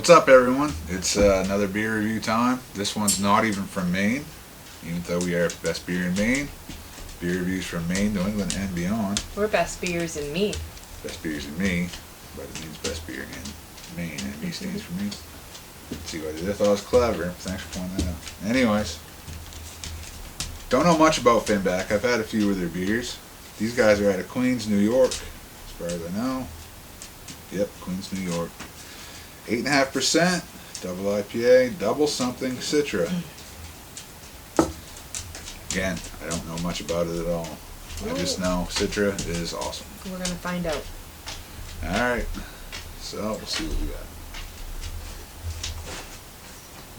What's up, everyone? It's another beer review time. This one's not even from Maine, even though we are best beer in Maine. Beer reviews from Maine, New England, and beyond. We're best beers in me. Best beers in me, but it means best beer in Maine, and me stands for me. See what I did? I thought it was clever. Thanks for pointing that out. Anyways, don't know much about Finback. I've had a few of their beers. These guys are out of Queens, New York, as far as I know. Yep, Queens, New York. 8.5%, double IPA, double something Citra. Again, I don't know much about it at all. I just know Citra is awesome. We're going to find out. Alright, so we'll see what we got.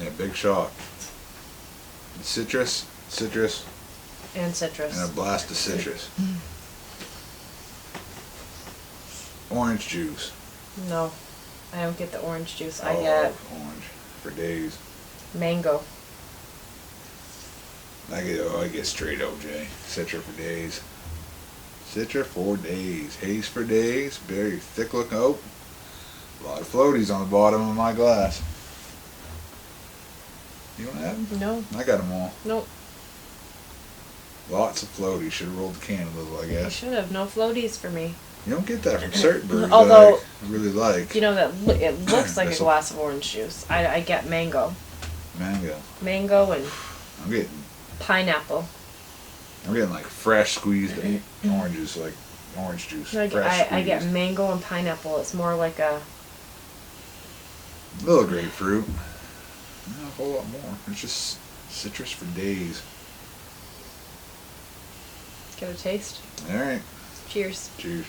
Yeah, big shot. Citrus, And citrus. and a blast of citrus. Orange juice. No, I don't get the orange juice. I Oh, get orange for days. mango. I get straight OJ. Citra for days. Citra for days. Haze for days. Very thick looking. Oh, a lot of floaties on the bottom of my glass. You don't have them? No. I got them all. Nope. Lots of floaties. Should have rolled the can a little, I I guess. should have. No floaties for me. You don't get that from certain breweries Although, that I really like. You know, that it looks like a This'll- glass of orange juice. I get mango. Mango. Mango and I'm getting pineapple. like fresh squeezed oranges, like orange juice. I Fresh get squeezed. mango and pineapple. It's more like a... A little grapefruit. Not a whole lot more. It's just citrus for days. Get a taste. Alright. Cheers. Cheers.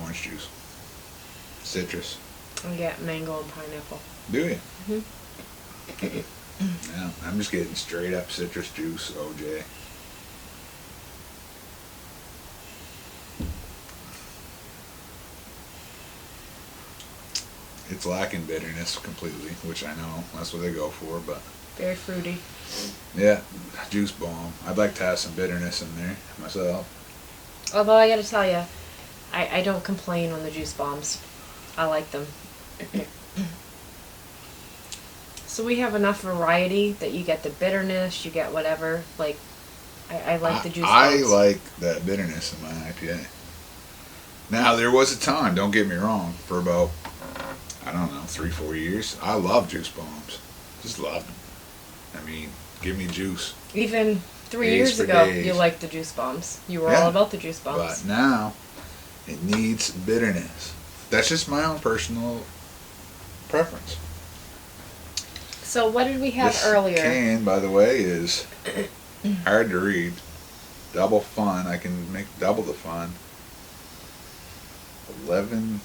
Orange juice. Citrus. I get mango and pineapple. Do you? Mhm. Yeah, I'm just getting straight up citrus juice, OJ. It's lacking bitterness completely, which I know that's what they go for, but Very fruity. yeah, juice bomb. I'd like to have some bitterness in there myself. Although I gotta tell you, I don't complain on the juice bombs. I like them. So we have enough variety that you get the bitterness, you get whatever. Like, I like the juice I bombs. like that bitterness in my IPA. Now, there was a time, don't get me wrong, for about, I don't know, 3-4 years, I love juice bombs. Just loved them. I mean, give me juice. Even 3 Days years for ago, days. you liked the juice bombs. You were Yeah. all about the juice But bombs. now, it needs bitterness. That's just my own personal preference. So what did we have This earlier? can, by the way, is hard to read. Double fun. I can make double the fun. 11,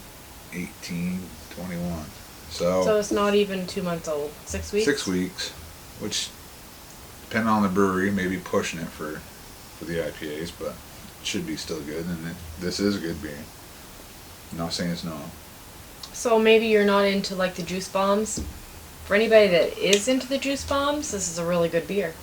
18, 21. So it's not even 2 months old. 6 weeks? 6 weeks, which, depending on the brewery, maybe pushing it for the IPAs, but it should be still good, and this is a good beer. I'm not saying it's not. So maybe you're not into like the juice bombs. For anybody that is into the juice bombs, this is a really good beer.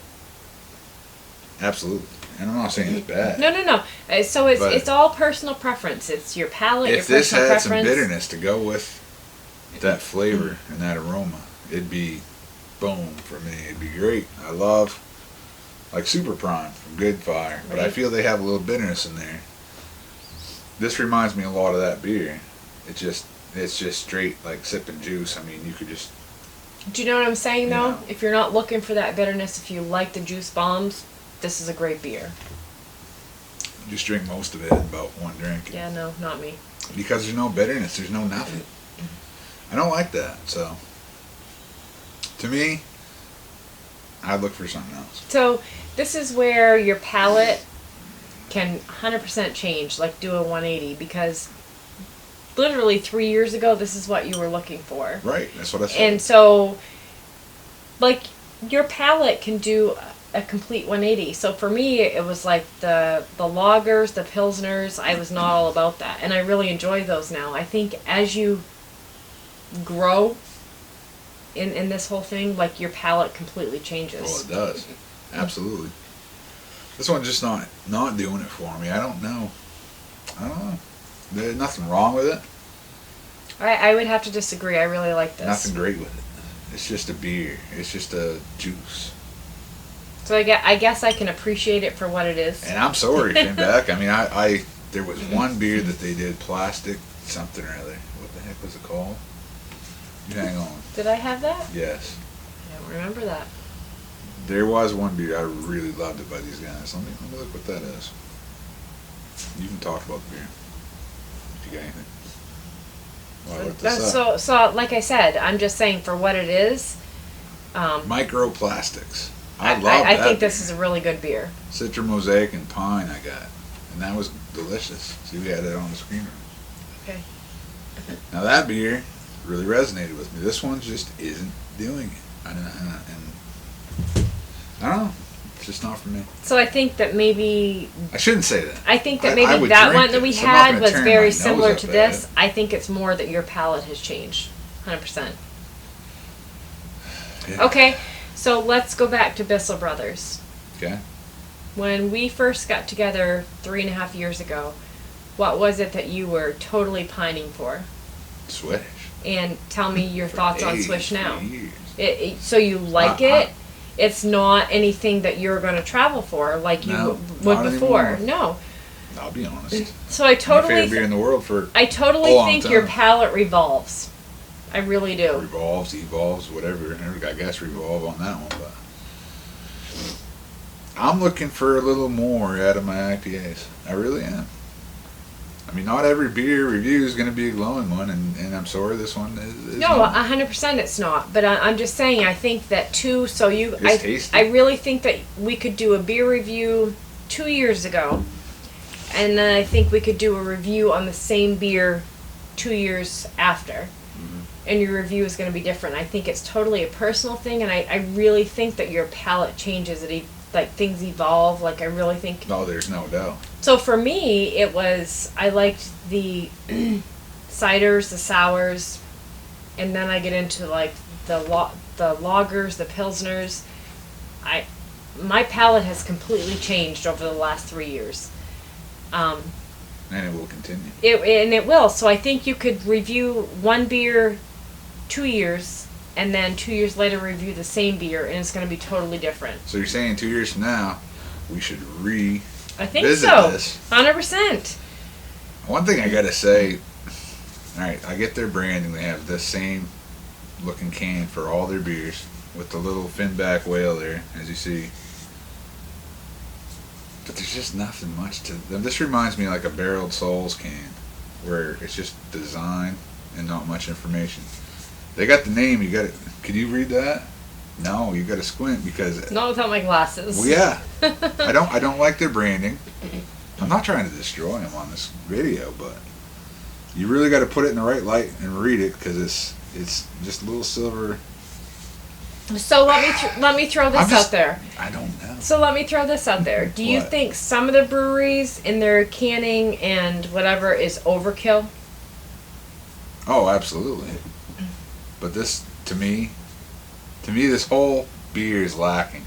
Absolutely. And I'm not saying it's bad. No. So it's But- it's all personal preference. It's your palate, If your this personal had some preference. bitterness to go with that flavor and that aroma, it'd be boom for me. It'd be great. I love, like Super Prime from Good Fire, but I Right. feel they have a little bitterness in there. This reminds me a lot of that beer. It's just straight like sipping juice. I mean, you could just, Do you know what I'm saying though? Yeah. If you're not looking for that bitterness, if you like the juice bombs, this is a great beer. just drink most of it in about one drink. Yeah, no, not me. Because there's no bitterness, there's no nothing. I don't like that. So, to me, I'd look for something else. So this is where your palate can 100% change, like do a 180, because literally 3 years ago, this is what you were looking for. Right, that's what I said. And so, like, your palate can do a complete 180. So for me, it was like the lagers, the pilsners. I was not all about that, and I really enjoy those now. I think as you grow in this whole thing, like, your palate completely changes. Well, it does. Absolutely. This one's just not doing it for me. I don't know. There's nothing wrong with it. I would have to disagree. I really like this. Nothing great with it. It's just a beer. It's just a juice. So I guess I can appreciate it for what it is. And I'm sorry, Finback. I mean, there was one beer that they did, plastic something or other. What the heck was it called? You hang on. Did I have that? Yes. I don't remember that. There was one beer I really loved it by these guys. Let me look what that is. You can talk about the beer if you got anything. Well, I looked this up. So like I said, I'm just saying for what it is. Microplastics. I love I that think beer. this is a really good beer. Citra Mosaic and Pine I got. And that was delicious. See, we had it on the screen. Okay. Now that beer really resonated with me. This one just isn't doing it. And I don't know. It's just not for me. So I think that maybe... I shouldn't say that. I think that I maybe would that drink one that we it, so I'm not had gonna was turn my very nose similar up to at this. it. I think it's more that your palate has changed. 100%. Yeah. Okay, so let's go back to Bissell Brothers. Okay. When we first got together 3.5 years ago, what was it that you were totally pining for? Swish. And tell me your thoughts on Swish now. Years. So you like it? It's not anything that you're going to travel for like you would before. Anymore. No. I'll be honest. So I totally... My favorite beer in the world for I totally a long think time. your palate revolves. I really do. Revolves, evolves, whatever. I guess revolve on that one, but I'm looking for a little more out of my IPAs. I really am. I mean, not every beer review is going to be a glowing one, and I'm sorry, this one is No, not. 100% it's not. But I'm just saying, I think that too. So It's tasty. I really think that we could do a beer review 2 years ago, and then I think we could do a review on the same beer 2 years after. And your review is going to be different. I think it's totally a personal thing, and I really think that your palate changes. Like things evolve. Like I really think. No, there's no doubt. So for me, it was I liked the ciders, the sours, and then I get into like the lagers, the pilsners. My palate has completely changed over the last 3 years. And it will continue. It will. So I think you could review one beer 2 years, and then 2 years later review the same beer, and it's going to be totally different. So you're saying 2 years from now, we should I think visit so. this. 100%. One thing I gotta say, alright, I get their branding. They have the same looking can for all their beers with the little Finback whale there, as you see. But there's just nothing much to them. This reminds me like a Barreled Souls can, where it's just design and not much information. They got the name. You got it. Can you read that? No, you got to squint because. Not without my glasses. Well, yeah, I don't like their branding. I'm not trying to destroy them on this video, but you really got to put it in the right light and read it because it's just a little silver. So let me throw this out there. I don't know. So let me throw this out there. Do you think some of the breweries in their canning and whatever is overkill? Oh, absolutely. But this, to me, this whole beer is lacking.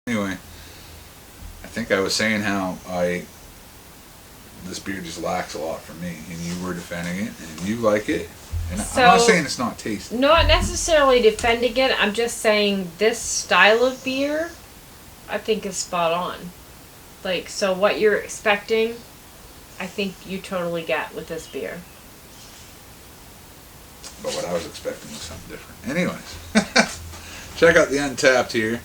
Anyway, I think I was saying how this beer just lacks a lot for me, and you were defending it, and you like it, and I'm not saying it's not tasty. Not necessarily defending it. I'm just saying this style of beer, I think is spot on. Like, so what you're expecting, I think you totally get with this beer. But what I was expecting was something different. Anyways, check out the Untapped here.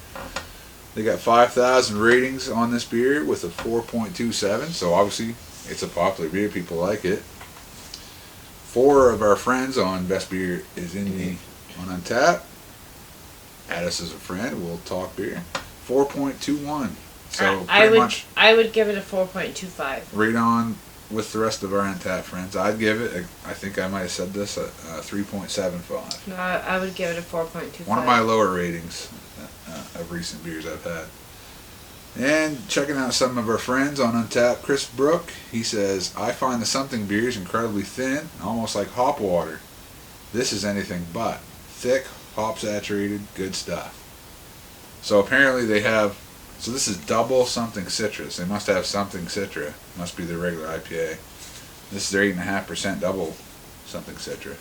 They got 5,000 ratings on this beer with a 4.27, so obviously it's a popular beer. People like it. 4 of our friends on Best Beer is on Untapped. Add us as a friend. We'll talk beer. 4.21. So I would give it a 4.25. Right on with the rest of our Untapped friends. I'd give it, I think I might have said this, a 3.75. No, I would give it a 4.25. One of my lower ratings of recent beers I've had. And checking out some of our friends on Untapped, Chris Brook, he says, I find the Something beer is incredibly thin, almost like hop water. This is anything but thick, hop saturated, good stuff. So apparently they have. So this is double something citrus. They must have something Citra. Must be their regular IPA. This is their 8.5% double something Citra.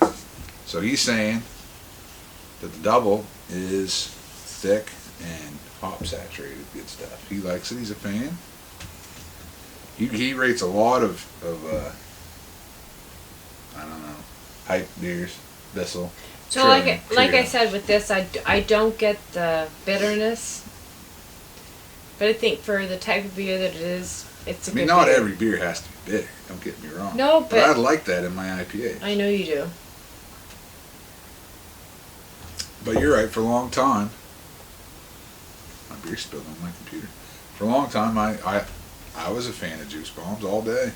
So he's saying that the double is thick and hop saturated, good stuff. He likes it. He's a fan. He rates a lot of I don't know, hype beers. Bissell. So like I said with this, I don't get the bitterness, but I think for the type of beer that it is, it's a good not beer. every beer has to be bitter. Don't get me wrong. No, but I like that in my IPA. I know you do. But you're right. For a long time, my beer spilled on my computer. For a long time, I was a fan of juice bombs all day.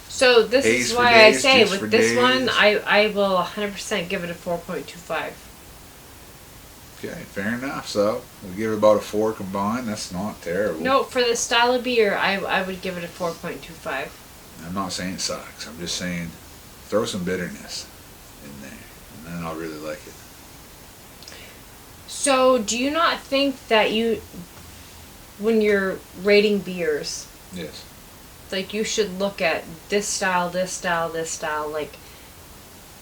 So this Haze is for why days, I say juice with for this days. one, I will 100% give it a 4.25. Okay, fair enough. So we give it about a 4 combined. That's not terrible. No, for the style of beer, I would give it a 4.25. I'm not saying it sucks. I'm just saying throw some bitterness in there, and then I'll really like it. So do you not think that when you're rating beers, Yes. like you should look at this style, this style, this style, like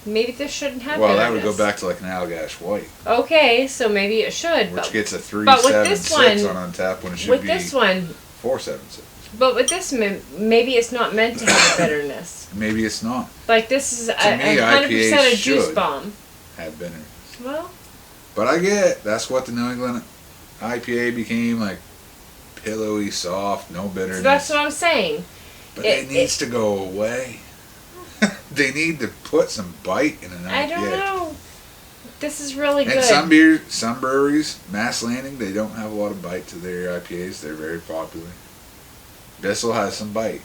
maybe this shouldn't have Well, that would bitterness. go back to like an Allagash White, Okay, so maybe it should. which gets a but with this 3.76 one- on Untappd when it should with be this one, 4.76. but with this, maybe it's not meant to have bitterness. Maybe it's not. Like this is me, 100% a IPAs juice should. bomb. Have bitterness. Well, But I get that's what the New England IPA became, like pillowy, soft, no bitterness. so that's what I'm saying. But it needs to go away. They need to put some bite in an IPA. I don't know. This is really And good. some breweries, Mass Landing, they don't have a lot of bite to their IPAs. They're very popular. Bissell has some bite.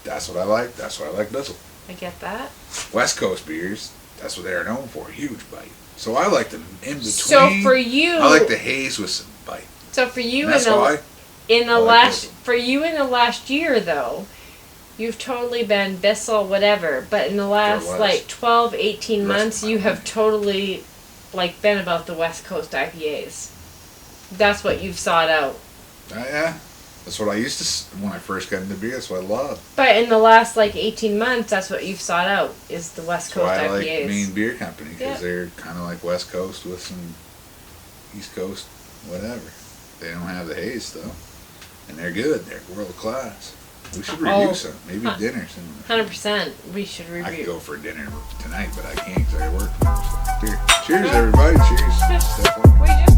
That's what I like. That's why I like Bissell. I get that. West Coast beers, that's what they're known for. Huge bite. So I like them in between. So for you, I like the haze with some bite. So for you And that's why. in the I like last Bissell. for you in the last year though, you've totally been Bissell whatever, but in the last last like 12, 18 rest months of my you have life. totally like been about the West Coast IPAs. That's what you've sought out. Yeah. That's what I used to, when I first got into beer, that's what I loved. But in the last like 18 months, that's what you've sought out is the West That's Coast why I like IPAs. Maine Beer Company, because Yeah. they're kind of like West Coast with some East Coast, whatever. They don't have the haze, though. And they're good. They're world class. We should review some. Maybe dinner soon. 100%. We should review. I could go for dinner tonight, but I can't because I work tomorrow. So. Cheers, everybody. Cheers. Step on. We just